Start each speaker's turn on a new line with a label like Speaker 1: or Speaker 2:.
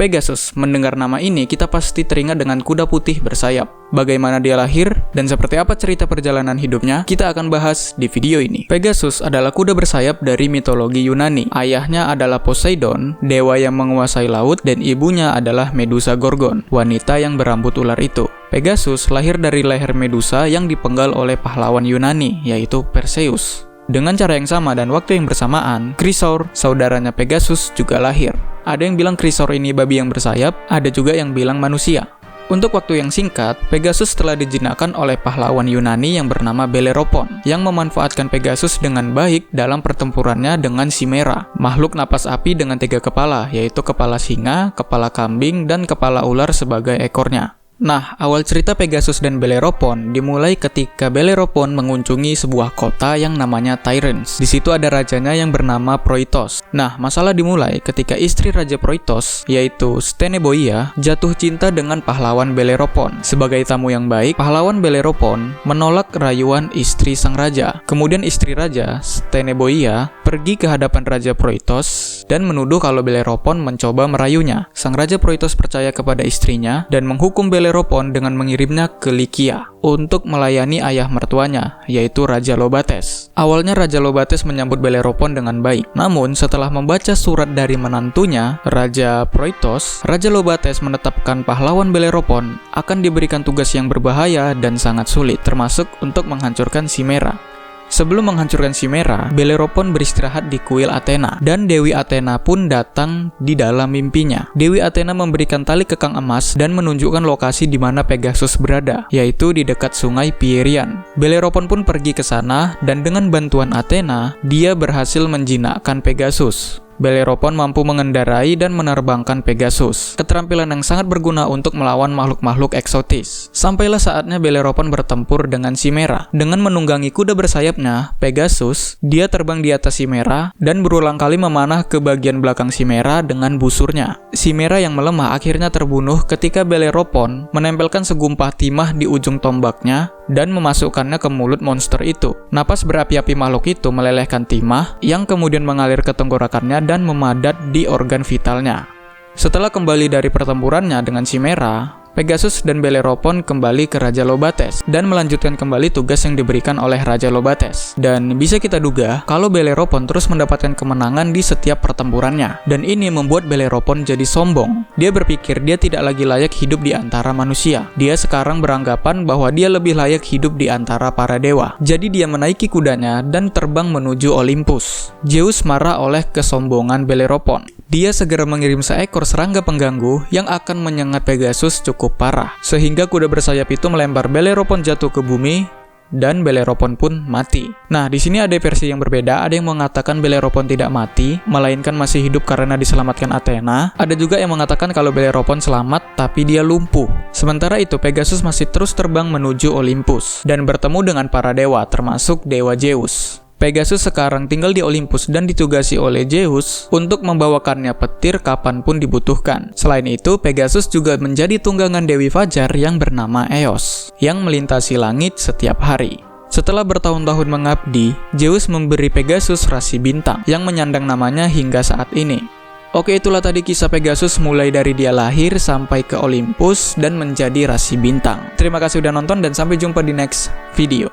Speaker 1: Pegasus, mendengar nama ini kita pasti teringat dengan kuda putih bersayap. Bagaimana dia lahir dan seperti apa cerita perjalanan hidupnya, kita akan bahas di video ini. Pegasus adalah kuda bersayap dari mitologi Yunani. Ayahnya adalah Poseidon, dewa yang menguasai laut, dan ibunya adalah Medusa Gorgon, wanita yang berambut ular itu. Pegasus lahir dari leher Medusa yang dipenggal oleh pahlawan Yunani, yaitu Perseus. Dengan cara yang sama dan waktu yang bersamaan, Chrysaor, saudaranya Pegasus, juga lahir. Ada yang bilang Chrysaor ini babi yang bersayap, ada juga yang bilang manusia. Untuk waktu yang singkat, Pegasus telah dijinakkan oleh pahlawan Yunani yang bernama Bellerophon, yang memanfaatkan Pegasus dengan baik dalam pertempurannya dengan Chimera, makhluk napas api dengan 3 kepala, yaitu kepala singa, kepala kambing, dan kepala ular sebagai ekornya. Nah, awal cerita Pegasus dan Bellerophon dimulai ketika Bellerophon mengunjungi sebuah kota yang namanya Tiryns. Di situ ada rajanya yang bernama Proitos. Nah, masalah dimulai ketika istri Raja Proitos, yaitu Stheneboia, jatuh cinta dengan pahlawan Bellerophon. Sebagai tamu yang baik, pahlawan Bellerophon menolak rayuan istri sang raja. Kemudian istri raja, Stheneboia, pergi ke hadapan Raja Proitos dan menuduh kalau Bellerophon mencoba merayunya. Sang Raja Proitos percaya kepada istrinya dan menghukum Bellerophon dengan mengirimnya ke Lycia untuk melayani ayah mertuanya, yaitu Raja Lobates. Awalnya Raja Lobates menyambut Bellerophon dengan baik. Namun, setelah membaca surat dari menantunya, Raja Proitos, Raja Lobates menetapkan pahlawan Bellerophon akan diberikan tugas yang berbahaya dan sangat sulit, termasuk untuk menghancurkan Chimera. Sebelum menghancurkan Chimera, Bellerophon beristirahat di kuil Athena, dan Dewi Athena pun datang di dalam mimpinya. Dewi Athena memberikan tali kekang emas dan menunjukkan lokasi di mana Pegasus berada, yaitu di dekat sungai Pierian. Bellerophon pun pergi ke sana, dan dengan bantuan Athena, dia berhasil menjinakkan Pegasus. Bellerophon mampu mengendarai dan menerbangkan Pegasus, keterampilan yang sangat berguna untuk melawan makhluk-makhluk eksotis. Sampailah saatnya Bellerophon bertempur dengan Chimera. Dengan menunggangi kuda bersayapnya, Pegasus, dia terbang di atas Chimera dan berulang kali memanah ke bagian belakang Chimera dengan busurnya. Chimera yang melemah akhirnya terbunuh ketika Bellerophon menempelkan segumpah timah di ujung tombaknya dan memasukkannya ke mulut monster itu. Napas berapi-api makhluk itu melelehkan timah yang kemudian mengalir ke tenggorokannya dan memadat di organ vitalnya. Setelah kembali dari pertempurannya dengan Chimera, Pegasus dan Bellerophon kembali ke Raja Lobates dan melanjutkan kembali tugas yang diberikan oleh Raja Lobates. Dan bisa kita duga kalau Bellerophon terus mendapatkan kemenangan di setiap pertempurannya. Dan ini membuat Bellerophon jadi sombong. Dia berpikir dia tidak lagi layak hidup di antara manusia. Dia sekarang beranggapan bahwa dia lebih layak hidup di antara para dewa. Jadi dia menaiki kudanya dan terbang menuju Olympus. Zeus marah oleh kesombongan Bellerophon. Dia segera mengirim seekor serangga pengganggu yang akan menyengat Pegasus cukup parah, sehingga kuda bersayap itu melempar Bellerophon jatuh ke bumi dan Bellerophon pun mati. Nah, di sini ada versi yang berbeda. Ada yang mengatakan Bellerophon tidak mati, melainkan masih hidup karena diselamatkan Athena. Ada juga yang mengatakan kalau Bellerophon selamat tapi dia lumpuh. Sementara itu, Pegasus masih terus terbang menuju Olympus dan bertemu dengan para dewa, termasuk dewa Zeus. Pegasus sekarang tinggal di Olympus dan ditugasi oleh Zeus untuk membawakannya petir kapanpun dibutuhkan. Selain itu, Pegasus juga menjadi tunggangan Dewi Fajar yang bernama Eos, yang melintasi langit setiap hari. Setelah bertahun-tahun mengabdi, Zeus memberi Pegasus rasi bintang, yang menyandang namanya hingga saat ini. Oke, itulah tadi kisah Pegasus mulai dari dia lahir sampai ke Olympus dan menjadi rasi bintang. Terima kasih udah nonton dan sampai jumpa di next video.